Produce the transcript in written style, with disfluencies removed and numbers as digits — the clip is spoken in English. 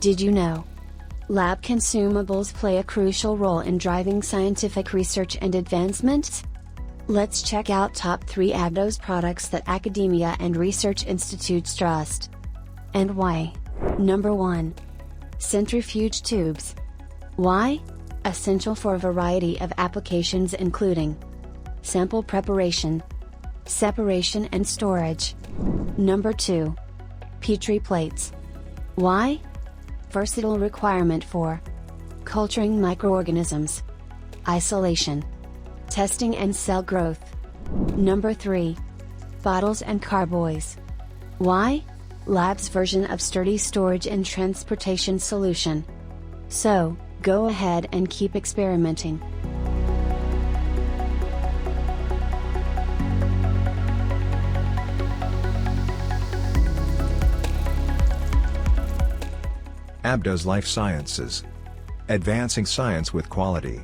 Did you know? Lab consumables play a crucial role in driving scientific research and advancements. Let's check out top 3 Abdos products that academia and research institutes trust. And why. Number 1. Centrifuge tubes. Why? Essential for a variety of applications including sample preparation, separation and storage. Number 2. Petri plates. Why? Versatile requirement for culturing microorganisms, isolation, testing and cell growth. Number 3. Bottles and carboys. Why? Lab's version of sturdy storage and transportation solution. So, go ahead and keep experimenting. Abdos Life Sciences. Advancing science with quality.